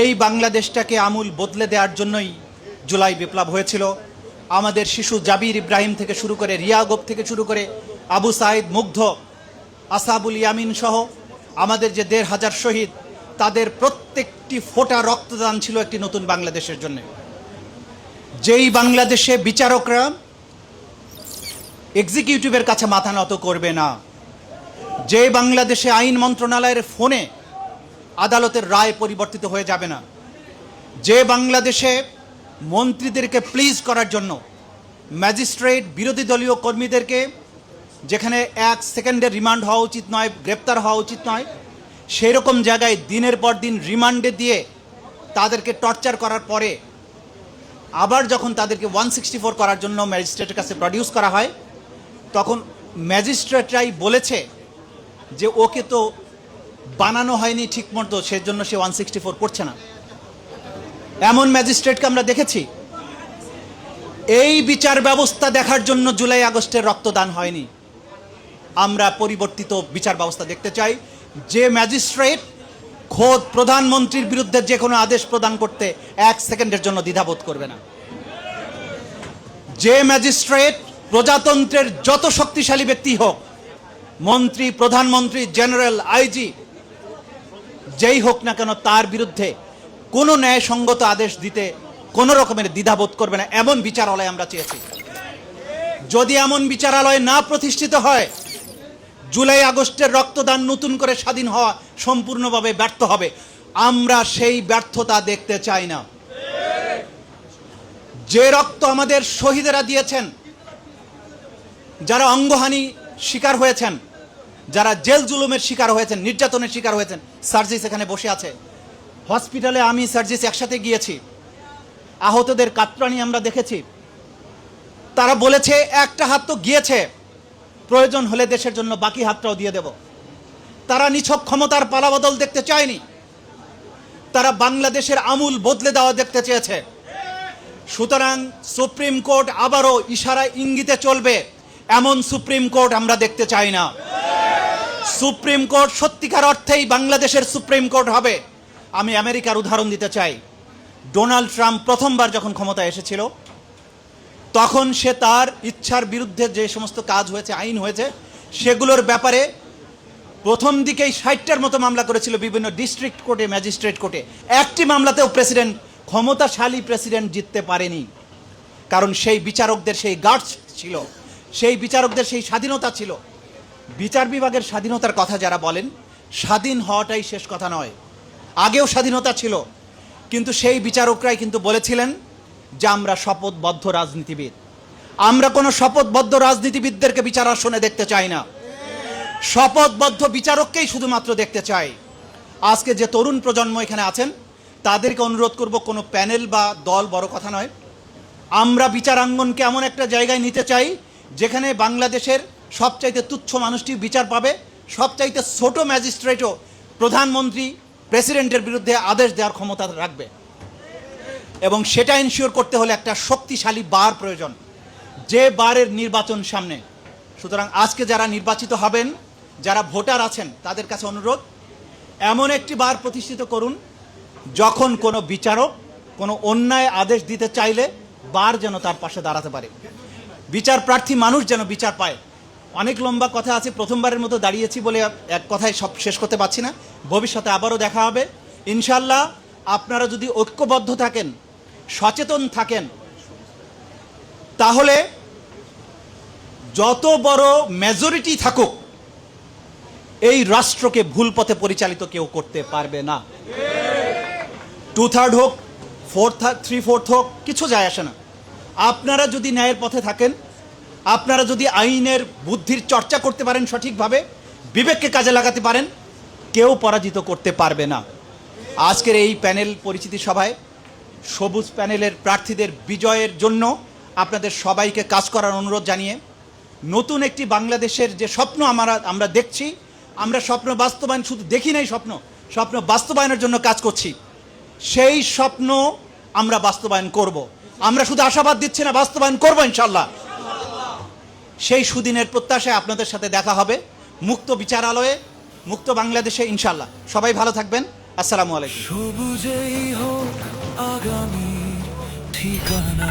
এই বাংলাদেশটাকে আমূল বদলে দেওয়ার জন্যই জুলাই বিপ্লব হয়েছিল। আমাদের শিশু জাবির ইব্রাহিম থেকে শুরু করে রিয়াগোপ থেকে শুরু করে আবু সাইদ, মুগ্ধ, আসাবুল ইয়ামিন সহ আমাদের যে ১৫০০ শহীদ, তাদের প্রত্যেকটি ফোঁটা রক্তদান ছিল একটি নতুন বাংলাদেশের জন্য। যেই বাংলাদেশে বিচারকরা এক্সিকিউটিভের কাছে মাথা নত করবে না, যে বাংলাদেশে আইন মন্ত্রণালয়ের ফোনে আদালতের রায় পরিবর্তিত হয়ে যাবে না, যে বাংলাদেশে মন্ত্রীদেরকে প্লিজ করার জন্য ম্যাজিস্ট্রেট বিরোধী দলীয় কর্মীদেরকে, যেখানে 1 সেকেন্ডের রিমান্ড হওয়া উচিত নয়, গ্রেপ্তার হওয়া উচিত নয়, সেই রকম জায়গায় দিনের পর দিন রিমান্ডে দিয়ে তাদেরকে টর্চার করার পরে আবার যখন তাদেরকে 164 করার জন্য ম্যাজিস্ট্রেটের কাছে প্রডিউস করা হয়, তখন ম্যাজিস্ট্রেটরাই বলেছে যে ওকে তো বানানো হয়নি ঠিকমতো, সেজন্য সে 164 করছে না। এমন ম্যাজিস্ট্রেটকে আমরা দেখেছি। এই বিচার ব্যবস্থা দেখার জন্য জুলাই আগস্টের রক্তদান হয়নি। আমরা পরিবর্তিত বিচার ব্যবস্থা দেখতে চাই, যে ম্যাজিস্ট্রেট খোদ প্রধানমন্ত্রীর বিরুদ্ধে যে কোনো আদেশ প্রদান করতে 1 সেকেন্ডের জন্য দ্বিধাবোধ করবে না, যে ম্যাজিস্ট্রেট প্রজাতন্ত্রের যত শক্তিশালী ব্যক্তি হোক, মন্ত্রী, প্রধানমন্ত্রী, জেনারেল, আইজি, যেই হোক না কেন, তার বিরুদ্ধে কোনো ন্যায়সঙ্গত আদেশ দিতে কোনো রকমের দ্বিধাবোধ করবে না, এমন বিচারালয় আমরা চেয়েছি। যদি এমন বিচারালয় না প্রতিষ্ঠিত হয়, জুলাই আগস্টের রক্তদান নতুন করে স্বাধীন হওয়া সম্পূর্ণভাবে ব্যর্থ হবে। আমরা সেই ব্যর্থতা দেখতে চাই না। যে রক্ত আমাদের শহীদেরা দিয়েছেন, যারা অঙ্গহানি শিকার হয়েছেন, যারা জেল জুলুমের শিকার হয়েছেন, নির্যাতনের শিকার হয়েছেন, সার্জিস এখানে বসে আছে, হসপিটালে আমি সার্জিস একসাথে গিয়েছি, আহতদের কাতরানি আমরা দেখেছি। তারা বলেছে একটা হাত তো গিয়েছে, প্রয়োজন হলে দেশের জন্য বাকি হাতটাও দিয়ে দেব। তারা নিছক ক্ষমতার পালাবদল দেখতে চায়নি, তারা বাংলাদেশের আমূল বদলে দেওয়া দেখতে চেয়েছে। সুতরাং সুপ্রিম কোর্ট আবারও ইশারা ইঙ্গিতে চলবে, এমন সুপ্রিম কোর্ট আমরা দেখতে চাই না। সুপ্রিম কোর্ট সত্যিকার অর্থেই বাংলাদেশের সুপ্রিম কোর্ট হবে। আমি আমেরিকার উদাহরণ দিতে চাই। ডোনাল্ড ট্রাম্প প্রথমবার যখন ক্ষমতায় এসেছিল, তখন সে তার ইচ্ছার বিরুদ্ধে যে সমস্ত কাজ হয়েছে, আইন হয়েছে, সেগুলোর ব্যাপারে প্রথম দিকেই 60টার মতো মামলা করেছিল বিভিন্ন ডিস্ট্রিক্ট কোর্টে, ম্যাজিস্ট্রেট কোর্টে। একটি মামলাতেও ক্ষমতাশালী প্রেসিডেন্ট জিততে পারেনি, কারণ সেই বিচারকদের সেই গার্ডস ছিল, সেই বিচারকদের সেই স্বাধীনতা ছিল। বিচার বিভাগের স্বাধীনতার কথা যারা বলেন, স্বাধীন হওয়াটাই শেষ কথা নয়, আগেও স্বাধীনতা ছিল, কিন্তু সেই বিচারকরাই কিন্তু বলেছিলেন যে আমরা শপথবদ্ধ রাজনীতিবিদ। আমরা কোনো শপথবদ্ধ রাজনীতিবিদদেরকে বিচার আসনে দেখতে চাই না, শপথবদ্ধ বিচারককেই শুধুমাত্র দেখতে চাই। আজকে যে তরুণ প্রজন্ম এখানে আছেন, তাদেরকে অনুরোধ করব, কোনো প্যানেল বা দল বড় কথা নয়, আমরা বিচারাঙ্গনকে এমন একটা জায়গায় নিতে চাই যেখানে বাংলাদেশের সবচাইতে তুচ্ছ মানুষটি বিচার পাবে, সবচাইতে ছোট ম্যাজিস্ট্রেটও প্রধানমন্ত্রী, প্রেসিডেন্টের বিরুদ্ধে আদেশ দেওয়ার ক্ষমতা রাখবে। এবং সেটা এনশিওর করতে হলে একটা শক্তিশালী বার প্রয়োজন, যে বারের নির্বাচন সামনে। সুতরাং আজকে যারা নির্বাচিত হবেন, যারা ভোটার আছেন, তাদের কাছে অনুরোধ, এমন একটি বার প্রতিষ্ঠিত করুন যখন কোনো বিচারক কোনো অন্যায় আদেশ দিতে চাইলে বার যেন তার পাশে দাঁড়াতে পারে, বিচার প্রার্থী মানুষ যেন বিচার পায়। অনেক লম্বা কথা আছে, প্রথমবারের মতো দাঁড়িয়েছি বলে এক কথায় সব শেষ করতে পারছি না। ভবিষ্যতে আবারও দেখা হবে ইনশাল্লাহ। আপনারা যদি ঐক্যবদ্ধ থাকেন, সচেতন থাকেন, তাহলে যত বড় মেজরিটি থাকুক, এই রাষ্ট্রকে ভুল পথে পরিচালিত কেউ করতে পারবে না। 2/3 হোক, 3/4 হোক, কিছু যায় আসে না। আপনারা যদি ন্যায়ের পথে থাকেন, আপনারা যদি আইনের বুদ্ধির চর্চা করতে পারেন, সঠিকভাবে বিবেককে কাজে লাগাতে পারেন, কেউ পরাজিত করতে পারবে না। আজকের এই প্যানেল পরিচিতি সভায় সবুজ প্যানেলের প্রার্থীদের বিজয়ের জন্য আপনাদের সবাইকে কাজ করার অনুরোধ জানিয়ে, নতুন একটি বাংলাদেশের যে স্বপ্ন আমরা দেখছি, আমরা স্বপ্ন বাস্তবায়ন শুধু দেখি নাই, স্বপ্ন বাস্তবায়নের জন্য কাজ করছি। সেই স্বপ্ন আমরা বাস্তবায়ন করব। আমরা শুধু আশাবাদ দিচ্ছি না, বাস্তবায়ন করব ইনশাল্লাহ। সেই সুদিনের প্রত্যাশায় আপনাদের সাথে দেখা হবে মুক্ত বিচারালয়ে, মুক্ত বাংলাদেশে ইনশাল্লাহ। সবাই ভালো থাকবেন। আসসালামু আলাইকুম। সবুজেই হোক আগামী ঠিকানা।